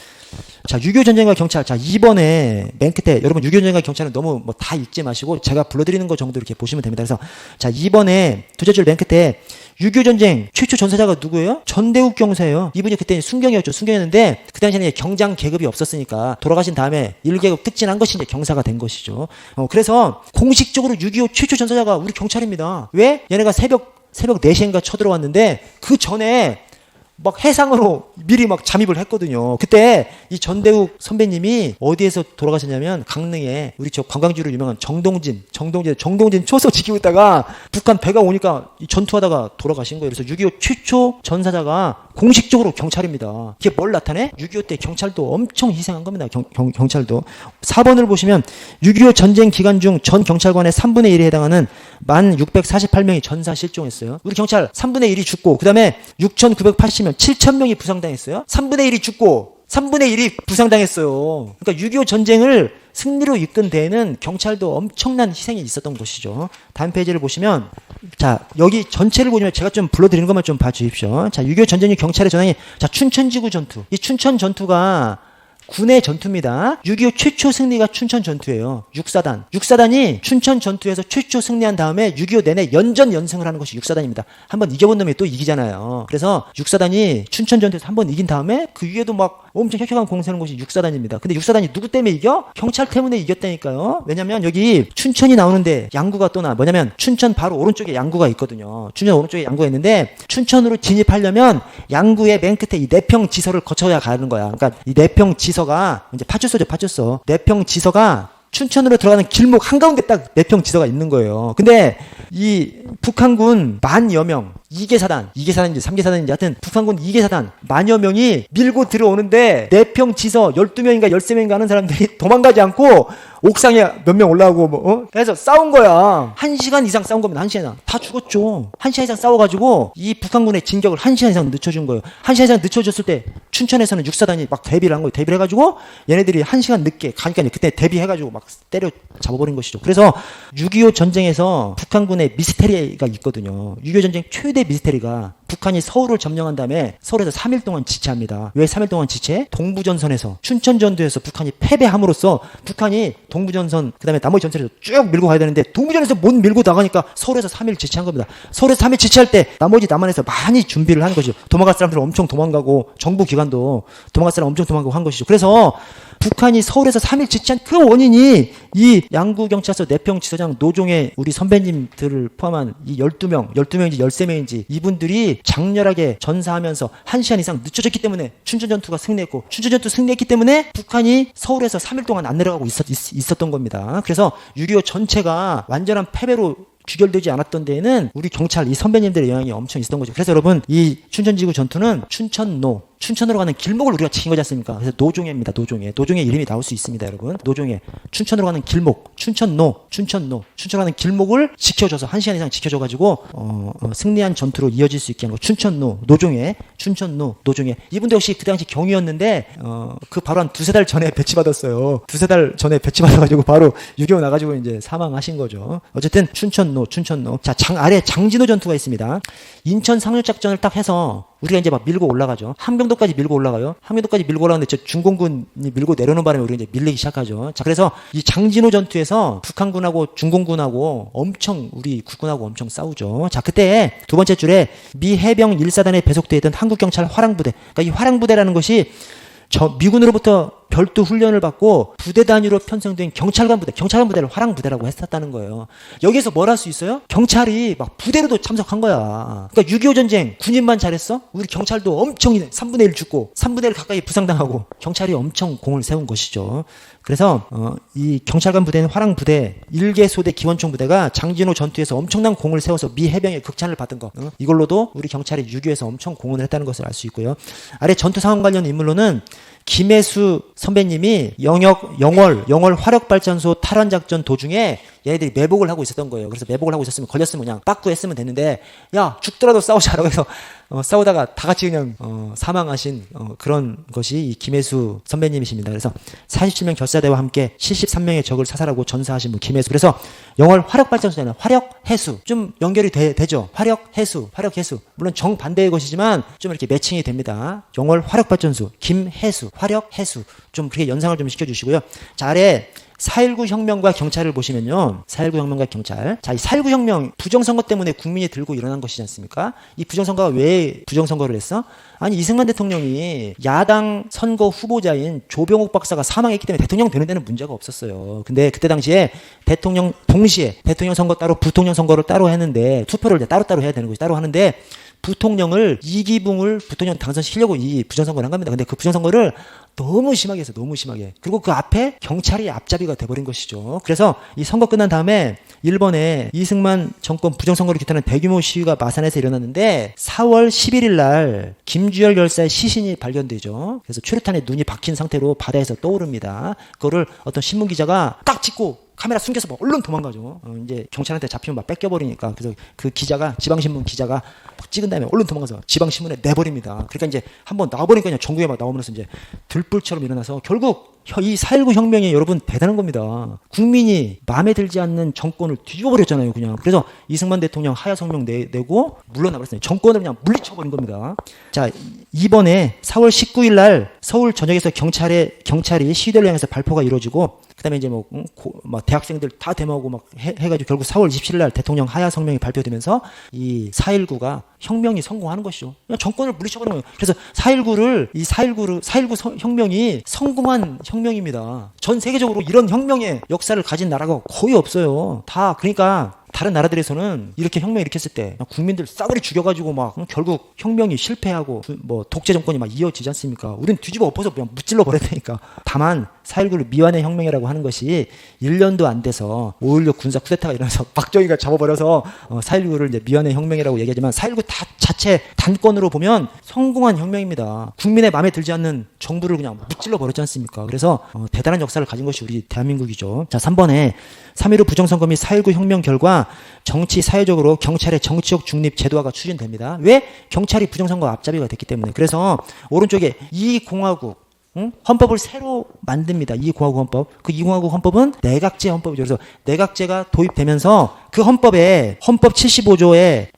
자, 6.25 전쟁과 경찰. 자, 이번에 맨 끝에 여러분 6.25 전쟁과 경찰은 너무 뭐 다 읽지 마시고 제가 불러드리는 거 정도 이렇게 보시면 됩니다. 그래서 자, 이번에 두째 줄 맨 끝에 6.25 전쟁 최초 전사자가 누구예요? 전대욱 경사예요. 이분이 그때 순경이었죠. 순경이었는데 그 당시에는 경장 계급이 없었으니까 돌아가신 다음에 1계급 특진한 것이 이제 경사가 된 것이죠. 그래서 공식적으로 6.25 최초 전사자가 우리 경찰입니다. 왜? 얘네가 새벽 4시인가 쳐들어왔는데 그 전에 막 해상으로 미리 막 잠입을 했거든요. 그때 이 전대욱 선배님이 어디에서 돌아가셨냐면 강릉에 우리 저 관광지로 유명한 정동진 초소 지키고 있다가 북한 배가 오니까 전투하다가 돌아가신 거예요. 그래서 6.25 최초 전사자가 공식적으로 경찰입니다. 이게 뭘 나타내? 6.25 때 경찰도 엄청 희생한 겁니다. 경찰도. 4번을 보시면 6.25 전쟁 기간 중 전 경찰관의 3분의 1에 해당하는 1,648명이 전사 실종했어요. 우리 경찰 3분의 1이 죽고 그 다음에 6,980명 7,000명이 부상당했어요. 3분의 1이 죽고 3분의 1이 부상당했어요. 그러니까 6.25 전쟁을 승리로 이끈 데에는 경찰도 엄청난 희생이 있었던 것이죠. 다음 페이지를 보시면 자, 여기 전체를 보시면 제가 좀 불러드리는 것만 좀 봐주십시오. 자, 6.25 전쟁이 경찰의 전황이 자, 춘천지구 전투. 이 춘천 전투가 군의 전투입니다. 6.25 최초 승리가 춘천 전투예요. 육사단이 춘천 전투에서 최초 승리한 다음에 6.25 내내 연전연승을 하는 것이 육사단입니다. 한번 이겨본 놈이 또 이기잖아요. 그래서 육사단이 춘천 전투에서 한번 이긴 다음에 그 위에도 막 엄청 혁혁한 공세하는 것이 육사단입니다. 근데 육사단이 누구 때문에 이겨? 경찰 때문에 이겼다니까요. 왜냐면 여기 춘천이 나오는데 양구가 또 뭐냐면 춘천 바로 오른쪽에 양구가 있거든요. 춘천 오른쪽에 양구가 있는데 춘천으로 진입하려면 양구의 맨 끝에 이 내평 지서를 거쳐야 가는 거야. 그러니까 이 내평 지서가 이제 파출소죠, 파출소. 내평 지서가 춘천으로 들어가는 길목 한가운데 딱 내평 지서가 있는 거예요. 근데 이 북한군 10,000여 명, 2계사단인지 3계사단인지 하여튼 북한군 2계사단 10,000여 명이 밀고 들어오는데 내평 지서 12명인가 13명인가 하는 사람들이 도망가지 않고 옥상에 몇 명 올라가고 해서 싸운 거야. 1시간 이상 싸운 겁니다. 1시간 이상. 다 죽었죠. 1시간 이상 싸워가지고 이 북한군의 진격을 1시간 이상 늦춰준 거예요. 1시간 이상 늦춰줬을 때 춘천에서는 육사단이 막 대비를 한 거예요. 대비를 해가지고 얘네들이 1시간 늦게 가니까 그때 대비해가지고 막 때려 잡아버린 것이죠. 그래서 6.25 전쟁에서 북한군의 미스테리가 있거든요. 6.25 전쟁 최대 미스테리가 북한이 서울을 점령한 다음에 서울에서 3일 동안 지체합니다. 왜 3일 동안 지체? 동부전선에서 춘천전투에서 북한이 패배함으로써 북한이 동부전선 그 다음에 나머지 전선에서 쭉 밀고 가야 되는데 동부전에서 못 밀고 나가니까 서울에서 3일 지체한 겁니다. 서울에서 3일 지체할 때 나머지 남한에서 많이 준비를 하는 것이죠. 도망갈 사람들은 엄청 도망가고 정부 기관도 도망갈 사람 엄청 도망가고 한 것이죠. 그래서 북한이 서울에서 3일 지체한 그 원인이 이 양구경찰서 내평지서장 노종의 우리 선배님들을 포함한 이 12명인지 13명인지 이분들이 장렬하게 전사하면서 1시간 이상 늦춰졌기 때문에 춘천전투가 승리했고 춘천전투 승리했기 때문에 북한이 서울에서 3일 동안 안 내려가고 있었던 겁니다. 그래서 6.25 전체가 완전한 패배로 귀결되지 않았던 데에는 우리 경찰 이 선배님들의 영향이 엄청 있었던 거죠. 그래서 여러분 이 춘천지구 전투는 춘천으로 가는 길목을 우리가 지킨 거지 않습니까? 그래서 노종해입니다. 노종의 이름이 나올 수 있습니다, 여러분. 노종해. 춘천으로 가는 길목, 춘천로 가는 길목을 지켜줘서 1시간 이상 지켜줘가지고 승리한 전투로 이어질 수 있게 한 거. 노종해. 이분도 역시 그 당시 경위였는데 그 바로 한 2-3달 전에 배치받았어요. 2-3달 전에 배치받아가지고 바로 6.25 나가지고 이제 사망하신 거죠. 어쨌든 춘천로. 자, 아래 장진호 전투가 있습니다. 인천 상륙작전을 딱 해서 우리가 이제 막 밀고 올라가죠. 함경도까지 밀고 올라가요. 함경도까지 밀고 올라가는데 저 중공군이 밀고 내려오는 바람에 우리가 이제 밀리기 시작하죠. 자, 그래서 이 장진호 전투에서 북한군하고 중공군하고 엄청 우리 국군하고 엄청 싸우죠. 자, 그때 두 번째 줄에 미 해병 1사단에 배속되어 있던 한국경찰 화랑부대. 그러니까 이 화랑부대라는 것이 저 미군으로부터 별도 훈련을 받고 부대 단위로 편성된 경찰관 부대를 화랑부대라고 했었다는 거예요. 여기서 뭘 할 수 있어요? 경찰이 막 부대로도 참석한 거야. 그러니까 6.25 전쟁 군인만 잘했어? 우리 경찰도 엄청 3분의 1 죽고 3분의 1 가까이 부상당하고 경찰이 엄청 공을 세운 것이죠. 그래서 이 경찰관 부대는 화랑부대 1개 소대 기원총 부대가 장진호 전투에서 엄청난 공을 세워서 미 해병의 극찬을 받은 거. 이걸로도 우리 경찰이 6.25에서 엄청 공헌을 했다는 것을 알 수 있고요. 아래 전투 상황 관련 인물로는 김혜수 선배님이 영월 화력발전소 탈환작전 도중에 얘네들이 매복을 하고 있었던 거예요. 그래서 매복을 하고 있었으면 걸렸으면 그냥 빠꾸했으면 됐는데 야 죽더라도 싸우자라고 해서 싸우다가 다 같이 그냥 사망하신 그런 것이 이 김혜수 선배님이십니다. 그래서 47명 결사대와 함께 73명의 적을 사살하고 전사하신 분 김혜수. 그래서 영월 화력발전소잖아요. 화력해수 좀 연결이 되죠. 화력해수. 물론 정반대의 것이지만 좀 이렇게 매칭이 됩니다. 영월 화력발전소 김해수 화력해수 좀 그렇게 연상을 좀 시켜주시고요. 자, 아래 4.19 혁명과 경찰을 보시면요. 4.19 혁명과 경찰. 자, 이 4.19 혁명 부정선거 때문에 국민이 들고 일어난 것이지 않습니까? 이 부정선거가 왜 부정선거를 했어? 아니, 이승만 대통령이 야당 선거 후보자인 조병옥 박사가 사망했기 때문에 대통령 되는 데는 문제가 없었어요. 근데 그때 당시에 동시에 대통령 선거 따로 부통령 선거를 따로 했는데 투표를 이제 따로따로 해야 되는 거지. 따로 하는데 부통령을 이기붕을 부통령 당선시키려고 이 부정선거를 한 겁니다. 근데 그 부정선거를 너무 심하게 했어요. 너무 심하게. 그리고 그 앞에 경찰이 앞잡이가 돼버린 것이죠. 그래서 이 선거 끝난 다음에 일본에 이승만 정권 부정선거를 규탄하는 대규모 시위가 마산에서 일어났는데 4월 11일 날 김주열 열사의 시신이 발견되죠. 그래서 최루탄에 눈이 박힌 상태로 바다에서 떠오릅니다. 그거를 어떤 신문기자가 딱 찍고 카메라 숨겨서 막 얼른 도망가죠. 이제 경찰한테 잡히면 막 뺏겨버리니까. 그래서 그 기자가, 지방신문 기자가 막 찍은 다음에 얼른 도망가서 지방신문에 내버립니다. 그러니까 이제 한번 나와버리니까 그냥 전국에 막 나오면서 이제 들불처럼 일어나서 결국 이 4.19 혁명이 여러분 대단한 겁니다. 국민이 마음에 들지 않는 정권을 뒤집어버렸잖아요, 그냥. 그래서 이승만 대통령 하야성명 내고 물러나버렸어요. 정권을 그냥 물리쳐버린 겁니다. 자, 이번에 4월 19일 날 서울 전역에서 경찰이 시위대를 향해서 발포가 이루어지고 그다음에 이제 막 대학생들 다 데모하고 막 해가지고 결국 4월 27일 날 대통령 하야 성명이 발표되면서 이 4.19가 혁명이 성공하는 것이죠. 그냥 정권을 물리쳐버린 거예요. 그래서 4.19 혁명이 성공한 혁명입니다. 전 세계적으로 이런 혁명의 역사를 가진 나라가 거의 없어요. 다 그러니까 다른 나라들에서는 이렇게 혁명 일으켰을 때 국민들 싸그리 죽여가지고 막 결국 혁명이 실패하고 뭐 독재 정권이 막 이어지지 않습니까? 우린 뒤집어 엎어서 그냥 무찔러 버렸다니까. 다만 4.19를 미완의 혁명이라고 하는 것이 1년도 안 돼서 5.16 군사 쿠데타가 일어나서 박정희가 잡아버려서 4.19를 이제 미완의 혁명이라고 얘기하지만 4.19 자체 단건으로 보면 성공한 혁명입니다. 국민의 마음에 들지 않는 정부를 그냥 무찔러 버렸지 않습니까? 그래서 대단한 역사를 가진 것이 우리 대한민국이죠. 자, 3번에 3.15 부정선거 및 4.19 혁명 결과 정치 사회적으로 경찰의 정치적 중립 제도화가 추진됩니다. 왜? 경찰이 부정선거 앞잡이가 됐기 때문에. 그래서 오른쪽에 이공화국 헌법을 새로 만듭니다. 이공화국 헌법. 그 이공화국 헌법은 내각제 헌법이죠. 그래서 내각제가 도입되면서 그 헌법 75조의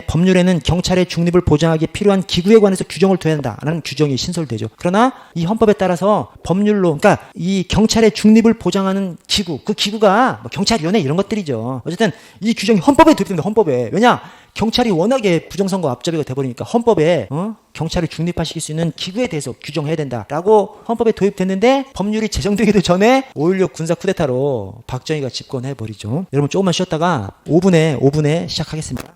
법률에는 경찰의 중립을 보장하기 필요한 기구에 관해서 규정을 둬야 한다라는 규정이 신설되죠. 그러나 이 헌법에 따라서 법률로, 그러니까 이 경찰의 중립을 보장하는 기구, 그 기구가 뭐 경찰위원회 이런 것들이죠. 어쨌든 이 규정이 헌법에 도입됩니다. 헌법에. 왜냐? 경찰이 워낙에 부정선거 앞잡이가 돼버리니까 헌법에 경찰을 중립화시킬 수 있는 기구에 대해서 규정해야 된다라고 헌법에 도입됐는데 법률이 제정되기도 전에 5.16 군사 쿠데타로 박정희가 집권해버리죠. 여러분 조금만 쉬었다가 5분에 시작하겠습니다.